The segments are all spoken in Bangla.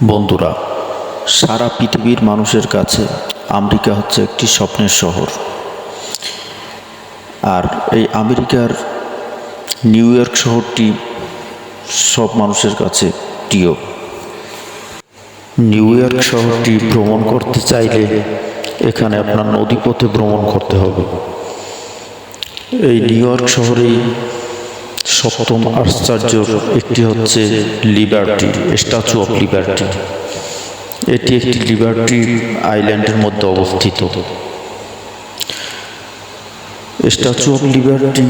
বন্ধুরা, সারা পৃথিবীর মানুষের কাছে আমেরিকা হচ্ছে একটি স্বপ্নের শহর। আর এই আমেরিকার নিউ ইয়র্ক শহরটি সব মানুষের কাছে প্রিয়। নিউ ইয়র্ক শহরটি ভ্রমণ করতে চাইলে এখানে আপনার নদীপথে ভ্রমণ করতে হবে। এই নিউ ইয়র্ক শহরেই সপ্তম আশ্চর্য একটি হচ্ছে লিবার্টি, স্ট্যাচু অফ লিবার্টি। এটি একটি লিবার্টি আইল্যান্ডের মধ্যে অবস্থিত। স্ট্যাচু অফ লিবার্টি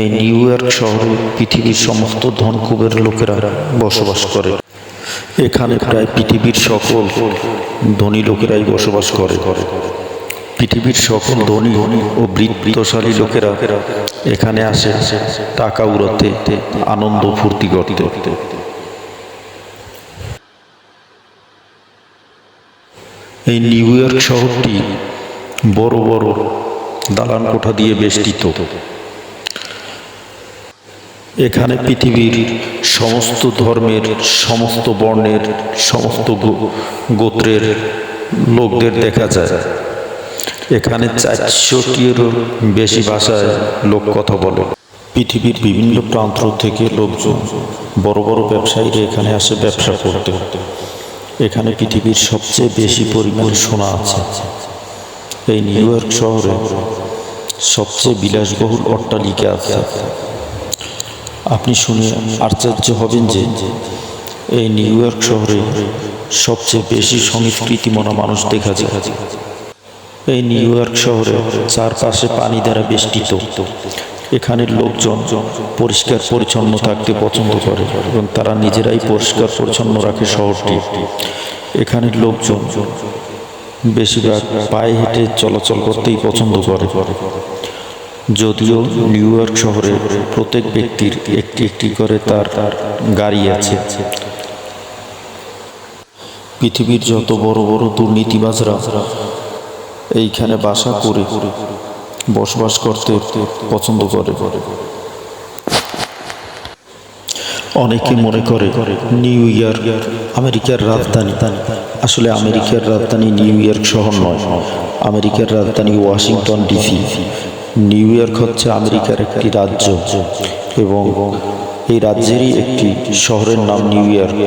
এই নিউ ইয়র্ক শহরে পৃথিবীর সমস্ত ধনকুবের লোকেরা বসবাস করে। এখানে প্রায় পৃথিবীর সকল ধনী লোকেরাই বসবাস করে। পৃথিবীর সকল ধনী ও বৃত্তশালী লোকেরা এখানে আসে টাকা উড়াতে, আনন্দ ফুর্তি করতে। এই নিউ ইয়র্ক শহরটি বড় বড় দালান কোঠা দিয়ে বেষ্টিত। এখানে পৃথিবীর সমস্ত ধর্মের, সমস্ত বর্ণের, সমস্ত গোত্রের লোকদের দেখা যায়। এখানে 400টিরও বেশি ভাষায় লোক কথা বলে। পৃথিবীর বিভিন্ন প্রান্ত থেকে লোকজন, বড় বড় ব্যবসায়ীরা এখানে আসে ব্যবসা করতে। এখানে পৃথিবীর সবচেয়ে বেশি পরিমাণে সোনা আছে। এই নিউ ইয়র্ক শহরে সবচেয়ে বিলাসবহুল অট্টালিকা আছে। আপনি শুনে আশ্চর্য হবেন যে এই নিউ ইয়র্ক শহরে সবচেয়ে বেশি সংস্কৃতিমনা মানুষ দেখা যায়। এই নিউ ইয়র্ক শহরে চারপাশে পানি দ্বারা বেষ্টিত। এখানের লোকজন পরিষ্কার পরিচ্ছন্ন থাকতে পছন্দ করে এবং তারা নিজেরাই পরিষ্কার পরিচ্ছন্ন রাখে শহরটি। এখানের লোকজন বেশিরভাগ পায়ে হেঁটে চলাচল করতেই পছন্দ করে। যদিও নিউ ইয়র্ক শহরে প্রত্যেক ব্যক্তির একটি একটি করে তার গাড়ি আছে। পৃথিবীর যত বড় বড় দুর্নীতিবাজরা এইখানে বাসা করে বসবাস করতে পছন্দ করে। অনেকে মনে করে নিউ ইয়র্ক আমেরিকার রাজধানী। আসলে আমেরিকার রাজধানী নিউ ইয়র্ক শহর নয়, আমেরিকার রাজধানী ওয়াশিংটন ডিসি। নিউ ইয়র্ক হচ্ছে আমেরিকার একটি রাজ্য এবং এই রাজ্যেরই একটি শহরের নাম নিউ ইয়র্ক।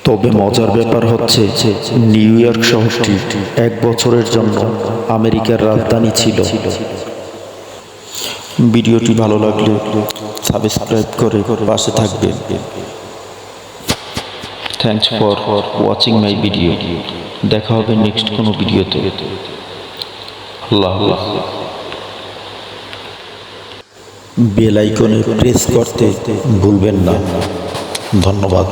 তবে মজার ব্যাপার হচ্ছে নিউ ইয়র্ক শহরটি 1 বছরের জন্য আমেরিকার রাজধানী ছিল। ভিডিওটি ভালো লাগলে সাবস্ক্রাইব করে পাশে থাকবেন। Thanks for watching my video. দেখা হবে নেক্সট কোনো ভিডিওতে। আল্লাহ হাফেজ। বেল আইকনে প্রেস করতে ভুলবেন না। ধন্যবাদ।